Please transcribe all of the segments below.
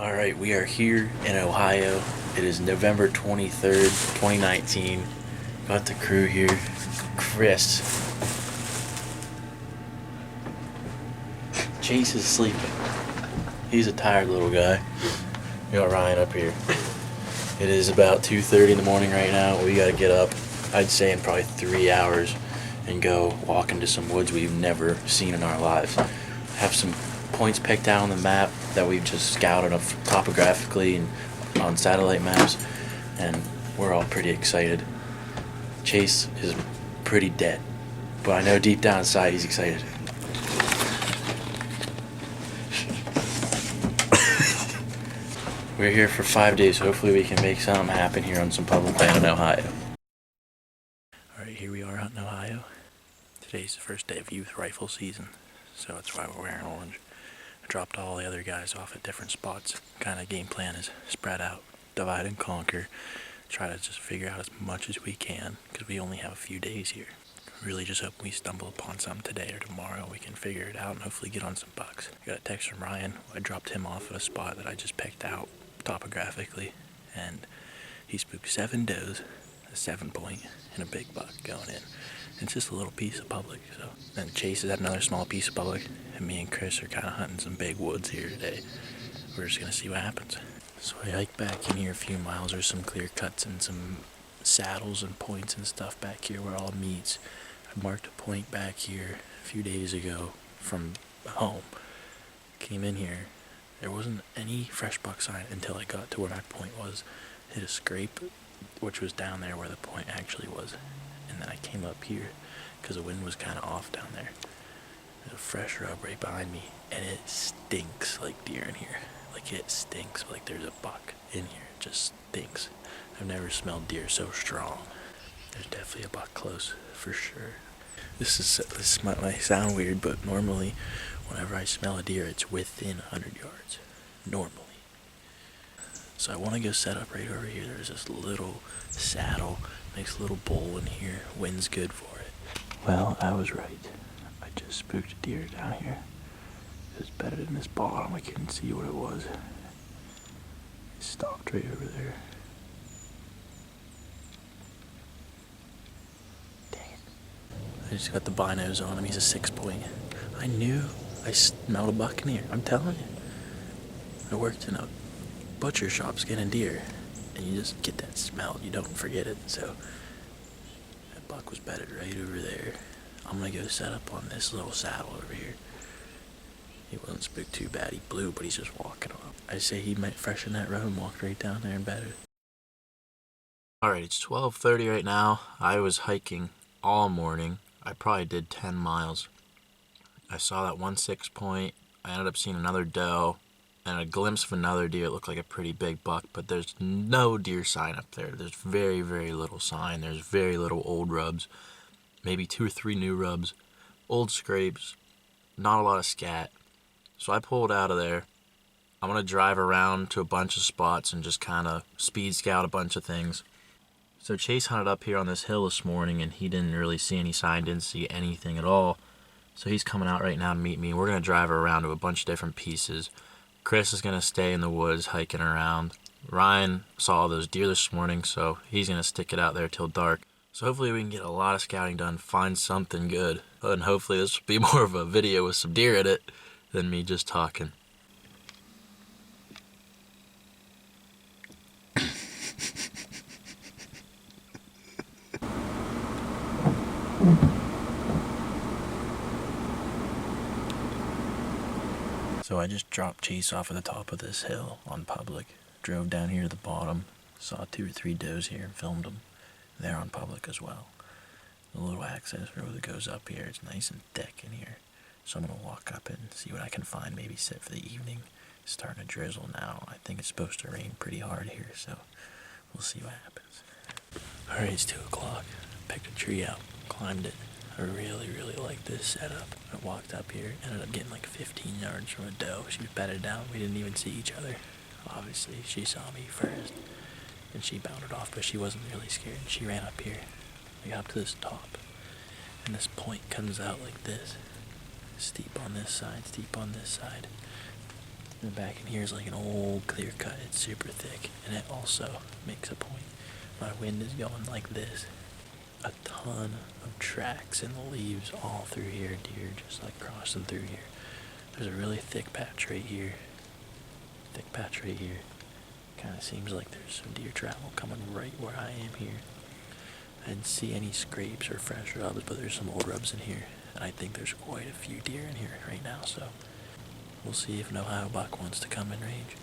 Alright, we are here in Ohio. It is November 23rd, 2019. Got the crew here. Chris. Chase is sleeping. He's a tired little guy. We got Ryan up here. It is about 2:30 in the morning right now. We gotta get up, I'd say in probably 3 hours, and go walk into some woods we've never seen in our lives. Have some points picked out on the map that we've just scouted up topographically and on satellite maps, and we're all pretty excited. Chase is pretty dead, but I know deep down inside he's excited. We're here for 5 days. Hopefully we can make something happen here on some public land in Ohio. Alright, here we are out in Ohio. Today's the first day of youth rifle season, so that's why we're wearing orange. I dropped all the other guys off at different spots. Kind of game plan is spread out, divide and conquer, try to just figure out as much as we can, because we only have a few days here. Really just hope we stumble upon something today or tomorrow. We can figure it out and hopefully get on some bucks. I got a text from Ryan. I dropped him off at a spot that I just picked out topographically, and he spooked 7 does, a 7-point, and a big buck going in. It's just a little piece of public. So then Chase is at another small piece of public, and me and Chris are kind of hunting some big woods here today. We're just gonna see what happens. So I hike back in here a few miles. There's some clear cuts and some saddles and points and stuff back here where it all meets. I marked a point back here a few days ago from home. Came in here. There wasn't any fresh buck sign until I got to where my point was. Hit a scrape, which was down there where the point actually was. And then I came up here because the wind was kind of off down there. There's a fresh rub right behind me, and it stinks like deer in here. Like it stinks like there's a buck in here. It just stinks. I've never smelled deer so strong. There's definitely a buck close for sure. This might sound weird, but normally whenever I smell a deer, it's within 100 yards. Normally. So I want to go set up right over here. There's this little saddle, nice little bowl in here. Wind's good for it. Well, I was right. I just spooked a deer down here. It was bedded in this bottom. I couldn't see what it was. It stopped right over there. Dang it. I just got the binos on him. He's a 6-point. I knew I smelled a buck in here. I'm telling you. I worked in a butcher shop skinning deer, and you just get that smell. You don't forget it. So that buck was bedded right over there. I'm gonna go set up on this little saddle over here. He wasn't spooked too bad. He blew, but he's just walking up. I say he might freshen that road and walk right down there and bedded. Alright, it's 12:30 right now. I was hiking all morning. I probably did 10 miles. I saw that one 6-point. I ended up seeing another doe and a glimpse of another deer. It looked like a pretty big buck, but there's no deer sign up there. There's very, very little sign. There's very little old rubs, maybe 2 or 3 new rubs, old scrapes, not a lot of scat. So I pulled out of there. I'm going to drive around to a bunch of spots and just kind of speed scout a bunch of things. So Chase hunted up here on this hill this morning, and he didn't really see any sign, didn't see anything at all. So he's coming out right now to meet me. We're going to drive around to a bunch of different pieces. Chris is going to stay in the woods hiking around. Ryan saw those deer this morning, so he's going to stick it out there till dark. So hopefully we can get a lot of scouting done, find something good. And hopefully this will be more of a video with some deer in it than me just talking. So I just dropped Chase off at the top of this hill on public, drove down here to the bottom, saw 2 or 3 does here and filmed them. They're on public as well. The little access road that goes up here, it's nice and thick in here. So I'm going to walk up and see what I can find, maybe sit for the evening. It's starting to drizzle now. I think it's supposed to rain pretty hard here, so we'll see what happens. Alright, it's 2 o'clock. Picked a tree out, climbed it. I really, really like this setup. I walked up here, ended up getting like 15 yards from a doe. She was bedded down. We didn't even see each other. Obviously, she saw me first, and she bounded off, but she wasn't really scared. She ran up here. We got up to this top, and this point comes out like this. Steep on this side, steep on this side. And back in here is like an old clear cut. It's super thick, and it also makes a point. My wind is going like this. A ton of tracks in the leaves all through here. Deer just like crossing through here. There's a really thick patch right here. Thick patch right here. Kind of seems like there's some deer travel coming right where I am here. I didn't see any scrapes or fresh rubs, but there's some old rubs in here. And I think there's quite a few deer in here right now, so we'll see if an Ohio buck wants to come in range.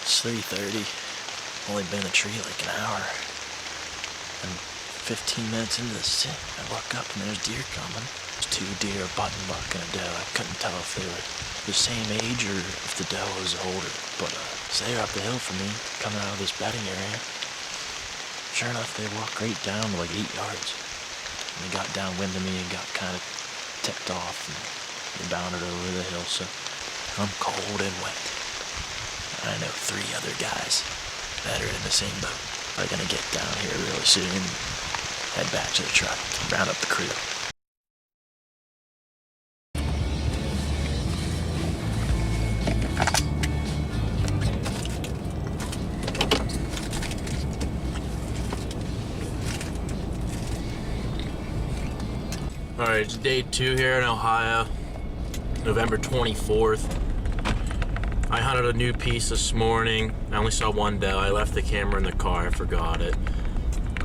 It's 3:30. Only been in the tree like an hour. And 15 minutes into the sit, I look up and there's deer coming. There's two deer, a button buck and a doe. I couldn't tell if they were the same age or if the doe was older. But they were up the hill from me, coming out of this bedding area. Sure enough, they walked right down to like 8 yards. And they got downwind of me and got kind of tipped off and they bounded over the hill. So I'm cold and wet. I know 3 other guys that are in the same boat are gonna get down here really soon and head back to the truck, round up the crew. Alright, it's day 2 here in Ohio, November 24th. I hunted a new piece this morning. I only saw one doe. I left the camera in the car, I forgot it.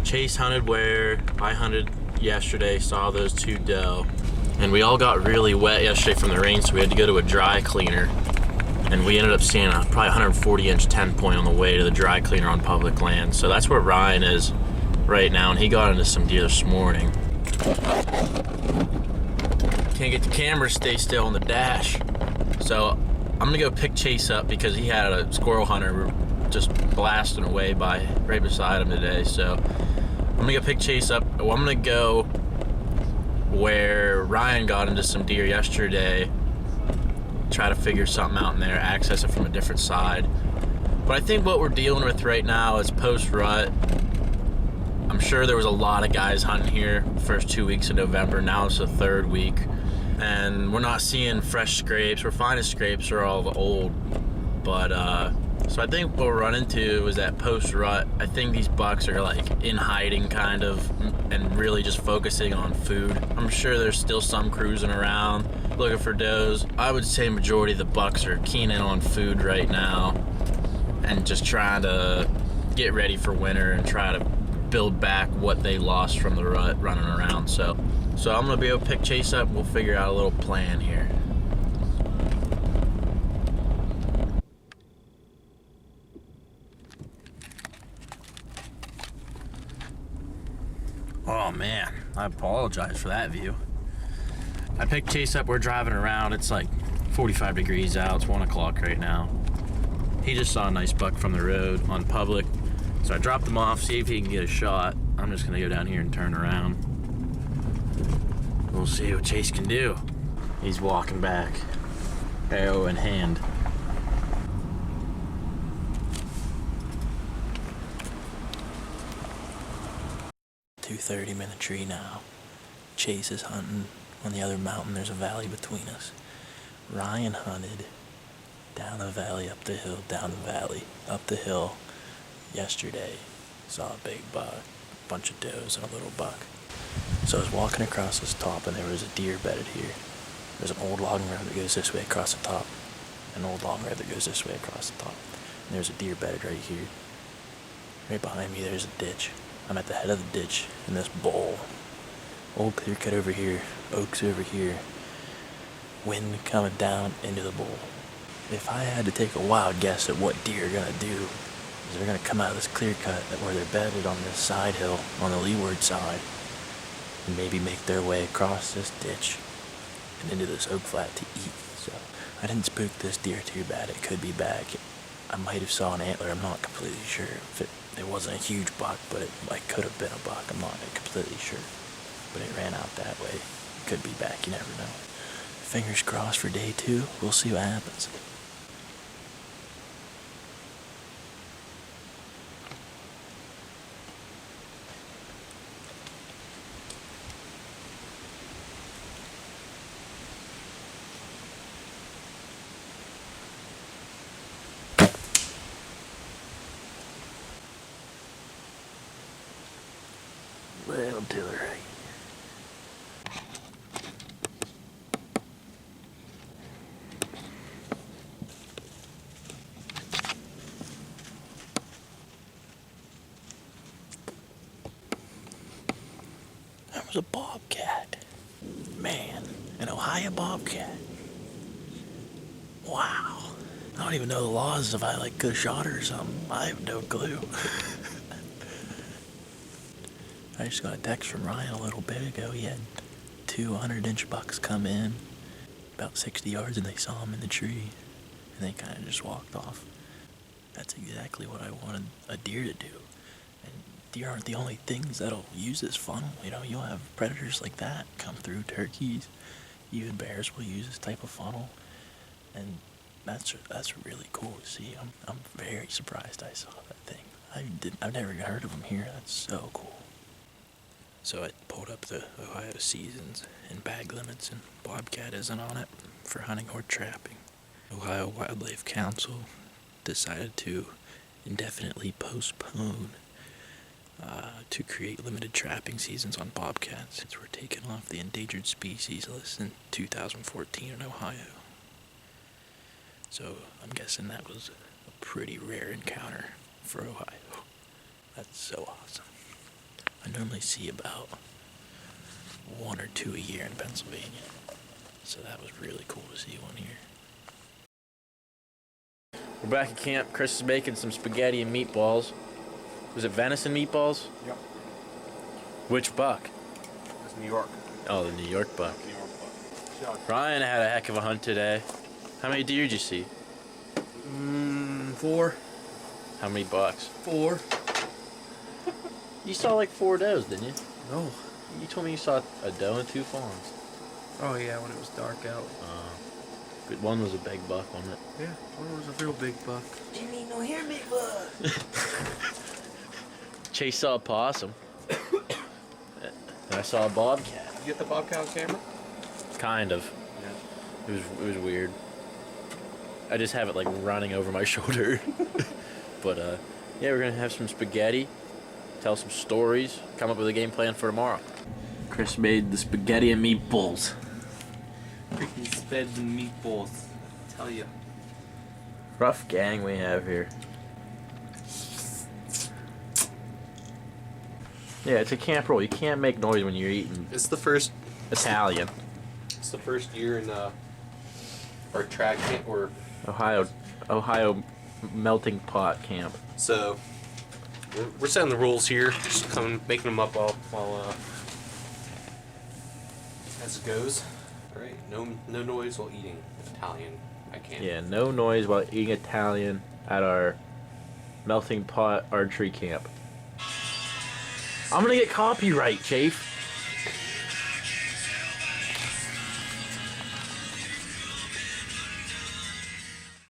Chase hunted where I hunted yesterday, saw those 2 doe. And we all got really wet yesterday from the rain, so we had to go to a dry cleaner. And we ended up seeing a probably 140-inch 10 point on the way to the dry cleaner on public land. So that's where Ryan is right now, and he got into some deer this morning. Can't get the camera to stay still on the dash. So I'm gonna go pick Chase up because he had a squirrel hunter just blasting away right beside him today. So I'm gonna go pick Chase up. I'm gonna go where Ryan got into some deer yesterday, try to figure something out in there, access it from a different side. But I think what we're dealing with right now is post-rut. I'm sure there was a lot of guys hunting here the first 2 weeks of November. Now it's the 3rd week. And we're not seeing fresh scrapes. We're finding scrapes are all old. But, so I think what we're running into is that post-rut. I think these bucks are like in hiding kind of and really just focusing on food. I'm sure there's still some cruising around looking for does. I would say majority of the bucks are keen in on food right now and just trying to get ready for winter and try to build back what they lost from the rut running around. So I'm gonna be able to pick Chase up. We'll figure out a little plan here. Oh man, I apologize for that view. I picked Chase up. We're driving around. It's like 45 degrees out. It's 1 o'clock right now. He just saw a nice buck from the road on public. So I dropped him off, see if he can get a shot. I'm just gonna go down here and turn around. We'll see what Chase can do. He's walking back, arrow in hand. 2:30 in the tree now. Chase is hunting on the other mountain. There's a valley between us. Ryan hunted down the valley, up the hill, down the valley, up the hill yesterday. Saw a big buck, a bunch of does and a little buck. So I was walking across this top and there was a deer bedded here. There's an old logging road that goes this way across the top. An old logging road that goes this way across the top. And there's a deer bedded right here. Right behind me there's a ditch. I'm at the head of the ditch in this bowl. Old clear cut over here, oaks over here. Wind coming down into the bowl. If I had to take a wild guess at what deer are gonna do, is they're gonna come out of this clear cut where they're bedded on this side hill on the leeward side and maybe make their way across this ditch and into this oak flat to eat. So I didn't spook this deer too bad. It could be back. I might have saw an antler. I'm not completely sure. If it wasn't a huge buck, but it like could have been a buck. I'm not completely sure. But it ran out that way. It could be back. You never know. Fingers crossed for day 2. We'll see what happens. Little to the right. That was a bobcat. Man, an Ohio bobcat. Wow. I don't even know the laws if I like could have shot her or something. I have no clue. I just got a text from Ryan a little bit ago. He had 2 100-inch bucks come in about 60 yards and they saw him in the tree and they kind of just walked off. That's exactly what I wanted a deer to do. And deer aren't the only things that'll use this funnel. You know, you'll have predators like that come through. Turkeys, even bears will use this type of funnel. And that's really cool to see. I'm very surprised I saw that thing. I've never heard of them here. That's so cool. So I pulled up the Ohio seasons and bag limits, and bobcat isn't on it for hunting or trapping. Ohio Wildlife Council decided to indefinitely postpone to create limited trapping seasons on bobcats since we're taken off the endangered species list in 2014 in Ohio. So I'm guessing that was a pretty rare encounter for Ohio. That's so awesome. I normally see about 1 or 2 a year in Pennsylvania. So that was really cool to see one here. We're back at camp. Chris is making some spaghetti and meatballs. Was it venison meatballs? Yep. Which buck? It's New York. Oh, the New York buck. New York buck. Ryan had a heck of a hunt today. How many deer did you see? 4. How many bucks? 4. You saw like 4 does, didn't you? No. You told me you saw a doe and 2 fawns. Oh yeah, when it was dark out. But one was a big buck, wasn't it? Yeah, one was a real big buck. Jimmy, no hear me, bud. Chase saw a possum. And I saw a bobcat. Did you get the bobcat on camera? Kind of. Yeah. It was weird. I just have it like running over my shoulder. But yeah, we're gonna have some spaghetti, tell some stories, come up with a game plan for tomorrow. Chris made the spaghetti and meatballs. Freaking speds and meatballs. I tell you. Rough gang we have here. Yeah, it's a camp rule. You can't make noise when you're eating It's the first. Italian. It's the first year in our track camp. Or Ohio melting pot camp. so we're setting the rules here. Just making them up while as it goes. All right. No noise while eating Italian. I can't. Yeah, no noise while eating Italian at our melting pot archery camp. I'm gonna get copyright, Chafe.